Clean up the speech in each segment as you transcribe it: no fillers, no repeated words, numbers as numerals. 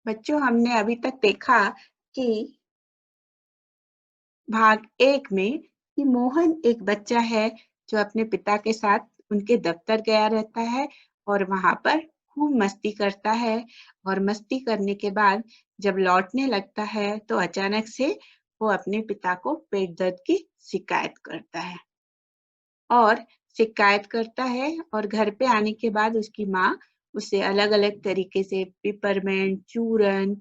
बच्चों, हमने अभी तक देखा कि भाग 1 में कि मोहन एक बच्चा है जो अपने पिता के साथ उनके दफ्तर गया रहता है और वहाँ पर खूब मस्ती करता है और मस्ती करने के बाद जब लौटने लगता है तो अचानक से वो अपने पिता को पेट दर्द की शिकायत करता है और घर पे आने के बाद उसकी माँ उसे अलग-अलग तरीके से पिपरमेंट, चूरन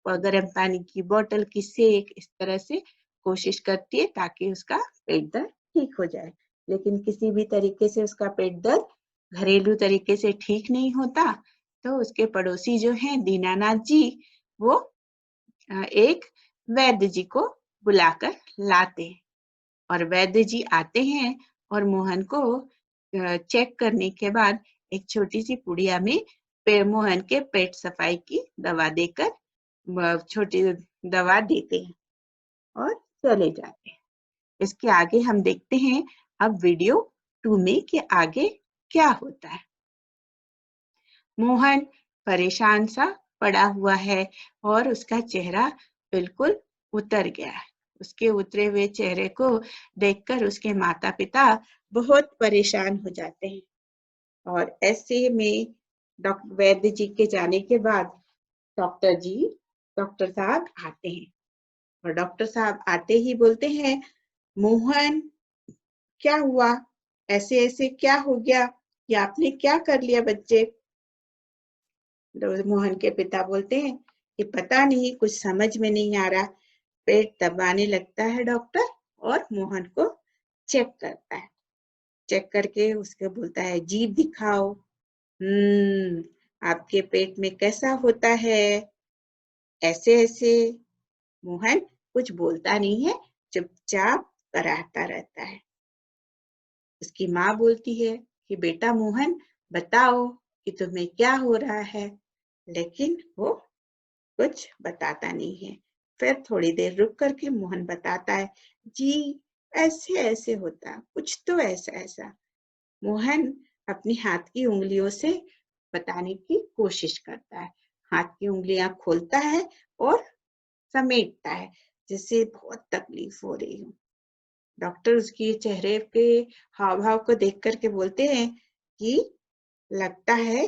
और गर्म पानी की बोतल की सेक इस तरह से कोशिश करती है ताकि उसका पेट दर्द ठीक हो जाए। लेकिन किसी भी तरीके से उसका पेट दर्द घरेलू तरीके से ठीक नहीं होता, तो उसके पड़ोसी जो हैं दीनानाथ जी, वो एक वैद्य जी को बुलाकर लाते हैं। और वैद्य जी आते हैं और मोहन को चेक करने के बाद एक छोटी-सी पुड़िया में मोहन के पेट सफाई की दवा देकर छोटी दवा देते हैं और चले जाते हैं। इसके आगे हम देखते हैं अब वीडियो 2 में कि आगे क्या होता है। मोहन परेशान सा पड़ा हुआ है और उसका चेहरा बिल्कुल उतर गया है। उसके उतरे हुए चेहरे को देखकर उसके माता-पिता बहुत परेशान हो जाते हैं और ऐसे में वैद्य जी के जाने के बाद डॉक्टर साहब आते हैं और डॉक्टर साहब आते ही बोलते हैं, मोहन, क्या हुआ? ऐसे-ऐसे क्या हो गया? ये आपने क्या कर लिया बच्चे? मोहन के पिता बोलते हैं कि पता नहीं, कुछ समझ में नहीं आ रहा। पेट दबाने लगता है डॉक्टर और मोहन को चेक करता है। चेक करके उसको बोलता है, जीभ दिखाओ। आपके पेट में कैसा होता है? ऐसे-ऐसे। मोहन कुछ बोलता नहीं है, चुपचाप कराहता रहता है। उसकी माँ बोलती है कि बेटा मोहन, बताओ कि तुम्हें क्या हो रहा है? लेकिन वो कुछ बताता नहीं है। फिर थोड़ी देर रुक कर के मोहन बताता है, जी, ऐसे-ऐसे होता, कुछ तो ऐसा-ऐसा। मोहन अपनी हाथ की उँगलियों से बताने की कोशिश करता है। हाथ की उँगलियाँ खोलता है और समेटता है, जैसे बहुत तकलीफ हो रही हो। डॉक्टर उसके चेहरे के हाव-भाव को देख कर के बोलते हैं कि लगता है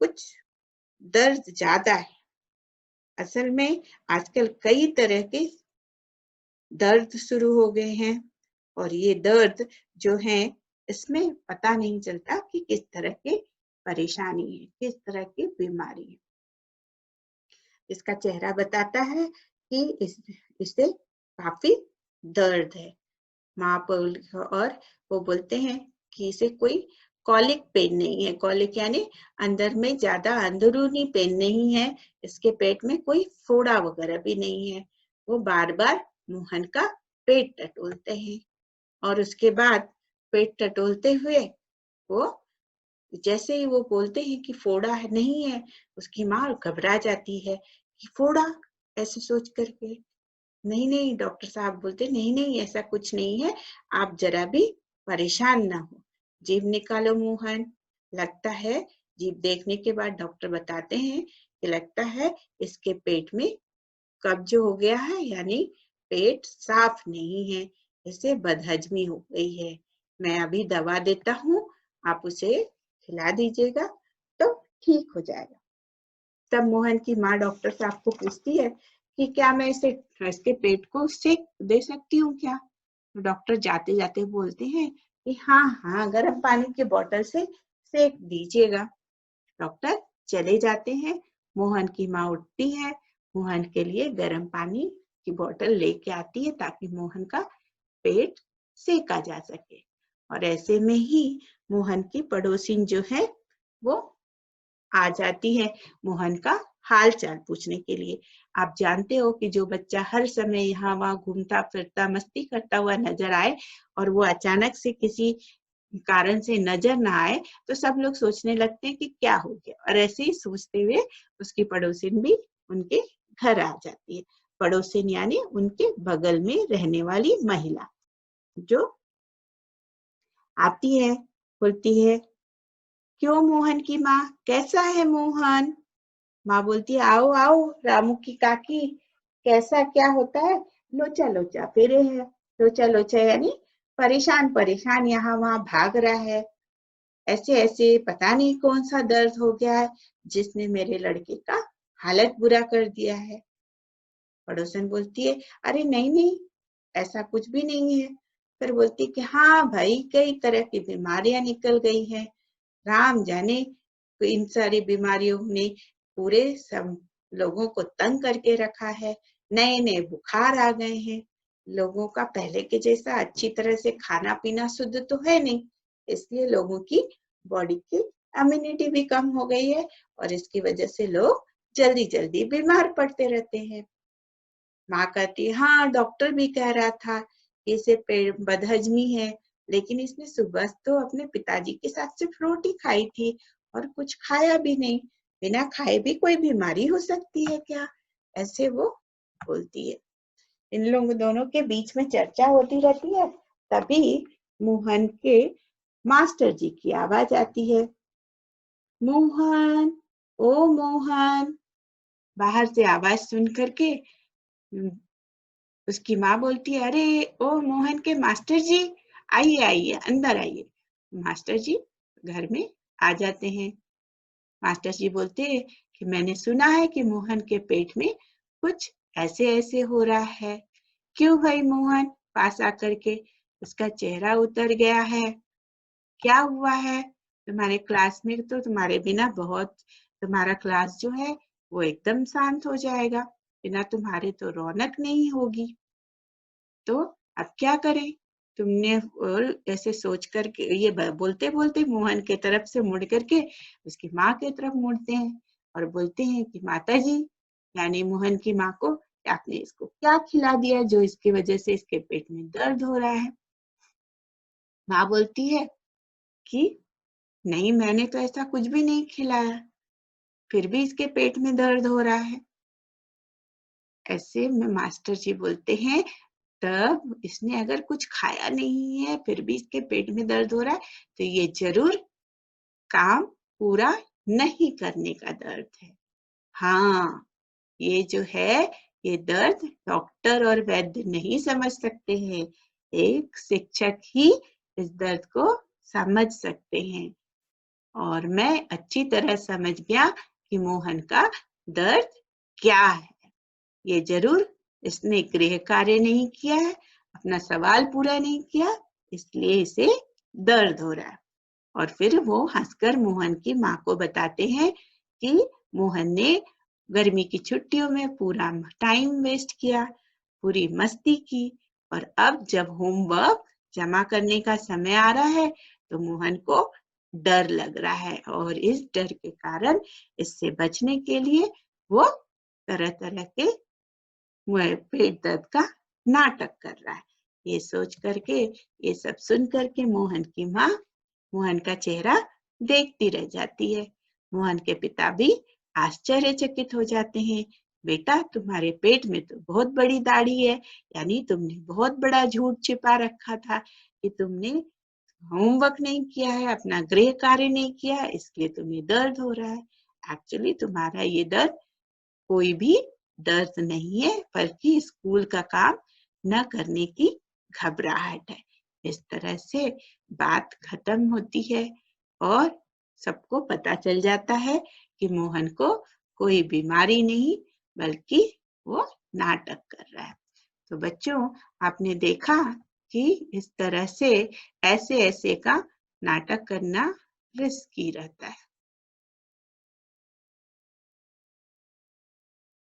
कुछ दर्द ज़्यादा है। असल में आजकल कई तरह के दर्द शुरू हो गए हैं और ये दर्द जो है, इसमें पता नहीं चलता कि किस तरह की परेशानी है, किस तरह की बीमारी है। इसका चेहरा बताता है कि इसे काफ़ी दर्द है। माँ और वो बोलते हैं कि इसे कोई कॉलिक पेन नहीं है। कॉलिक यानी अंदर में ज़्यादा अंदरूनी पेन नहीं है। इसके पेट में कोई फोड़ा वगैरह भी नहीं है। वो बार-बार मोहन का पेट टटोलते हैं और उसके बाद पेट टटोलते हुए वो जैसे ही वो बोलते हैं कि फोड़ा है नहीं है, उसकी माँ घबरा जाती है कि फोड़ा, ऐसे सोच करके। नहीं, डॉक्टर साहब बोलते, नहीं, ऐसा कुछ नहीं है, आप ज़रा भी परेशान ना हो। जीभ निकालो मोहन। लगता है, जीभ देखने के बाद डॉक्टर बताते हैं कि लगता है इसके पेट में कब्ज़ हो गया है, यानी पेट साफ नहीं है, इसे बदहज़मी हो गई है। मैं अभी दवा देता हूँ, आप उसे खिला दीजिएगा तो ठीक हो जाएगा। तब मोहन की माँ डॉक्टर साहब को पूछती है कि क्या मैं इसके पेट को सेक दे सकती हूँ क्या? तो डॉक्टर जाते-जाते बोलते हैं कि हाँ, गर्म पानी की बोतल से सेक दीजिएगा। डॉक्टर चले जाते हैं, मोहन की माँ उठती है, मोहन के लिए गर्म पानी की बोतल लेके आती है ताकि मोहन का पेट सेका जा सके। और ऐसे में ही मोहन की पड़ोसिन जो है, वो आ जाती है मोहन का हाल-चाल पूछने के लिए। आप जानते हो कि जो बच्चा हर समय यहाँ-वहाँ घूमता-फिरता, मस्ती करता हुआ नज़र आए और वो अचानक से किसी कारण से नज़र ना आए, तो सब लोग सोचने लगते हैं कि क्या हो गया? और ऐसे ही सोचते हुए उसकी पड़ोसिन भी उनके घर आ जाती है। पड़ोसिन यानी उनके बगल में रहने वाली महिला, जो आती है, बोलती है, "क्यों मोहन की माँ, कैसा है मोहन?" माँ बोलती है आओ आओ रामू की काकी, कैसा क्या होता है? लोचा लोचा फिरे है। लोचा लोचा यानी परेशान परेशान यहाँ वहां भाग रहा है। ऐसे ऐसे पता नहीं कौन सा दर्द हो गया है जिसने मेरे लड़के का हालत बुरा कर दिया है। पड़ोसन बोलती है अरे नहीं नहीं, ऐसा कुछ भी नहीं है। फिर बोलती है कि हाँ भाई, कई तरह की बीमारियां निकल गई हैं। राम जाने इन सारी बीमारियों ने पूरे सब लोगों को तंग करके रखा है। नए नए बुखार आ गए हैं। लोगों का पहले के जैसा अच्छी तरह से खाना पीना शुद्ध तो है नहीं, इसलिए लोगों की बॉडी की इम्यूनिटी भी कम हो गई है और इसकी वजह से लोग जल्दी जल्दी बीमार पड़ते रहते हैं। माँ कहती है हाँ, डॉक्टर भी कह रहा था कि इसे बदहजमी है, लेकिन इसने सुबह तो अपने पिताजी के साथ सिर्फ रोटी खाई थी और कुछ खाया भी नहीं। बिना खाए भी कोई बीमारी हो सकती है क्या? ऐसे वो बोलती है। इन लोग दोनों के बीच में चर्चा होती रहती है। तभी मोहन के मास्टर जी की आवाज आती है, मोहन, ओ मोहन। बाहर से आवाज सुन करके उसकी माँ बोलती है अरे ओ मोहन के मास्टर जी, आइए आइए अंदर आइए। मास्टर जी घर में आ जाते हैं। मास्टर जी बोलते हैं कि मैंने सुना है कि मोहन के पेट में कुछ ऐसे ऐसे हो रहा है। क्यों भाई मोहन? पास आकर के उसका चेहरा उतर गया है। क्या हुआ है? तुम्हारे क्लास में तो तुम्हारे बिना बहुत, तुम्हारा क्लास जो है वो एकदम शांत हो जाएगा। बिना तुम्हारे तो रौनक नहीं होगी। तो अब क्या करें? तुमने और ऐसे सोच करके ये बोलते बोलते मोहन के तरफ से मुड़ करके उसकी माँ की तरफ मुड़ते हैं और बोलते हैं कि माता जी, यानी मोहन की माँ को, आपने इसको क्या खिला दिया जो इसकी वजह से इसके पेट में दर्द हो रहा है? माँ बोलती है कि नहीं, मैंने तो ऐसा कुछ भी नहीं खिलाया, फिर भी इसके पेट में दर्द हो रहा है। ऐसे में मास्टर जी बोलते हैं तब इसने अगर कुछ खाया नहीं है फिर भी इसके पेट में दर्द हो रहा है तो ये जरूर काम पूरा नहीं करने का दर्द है। हाँ, ये जो है ये दर्द डॉक्टर और वैद्य नहीं समझ सकते हैं, एक शिक्षक ही इस दर्द को समझ सकते हैं। और मैं अच्छी तरह समझ गया कि मोहन का दर्द क्या है। ये जरूर इसने गृह कार्य नहीं किया है, अपना सवाल पूरा नहीं किया, इसलिए इसे दर्द हो रहा है। और फिर वो हंसकर मोहन की माँ को बताते हैं कि मोहन ने गर्मी की छुट्टियों में पूरा टाइम वेस्ट किया, पूरी मस्ती की और अब जब होमवर्क जमा करने का समय आ रहा है तो मोहन को डर लग रहा है और इस डर के कारण इससे बचने के लिए वो तरह तरह के वह पेट दर्द का नाटक कर रहा है। ये सोच करके, ये सब सुन करके मोहन की माँ मोहन का चेहरा देखती रह जाती है। मोहन के पिता भी आश्चर्यचकित हो जाते हैं। बेटा, तुम्हारे पेट में तो बहुत बड़ी दाढ़ी है, यानी तुमने बहुत बड़ा झूठ छिपा रखा था कि तुमने होमवर्क नहीं किया है, अपना गृह कार्य नहीं किया है, इसलिए तुम्हें दर्द हो रहा है। एक्चुअली तुम्हारा ये दर्द कोई भी दर्द नहीं है, बल्कि स्कूल का काम न करने की घबराहट है। इस तरह से बात खत्म होती है और सबको पता चल जाता है कि मोहन को कोई बीमारी नहीं, बल्कि वो नाटक कर रहा है। तो बच्चों, आपने देखा कि इस तरह से ऐसे ऐसे का नाटक करना रिस्की रहता है।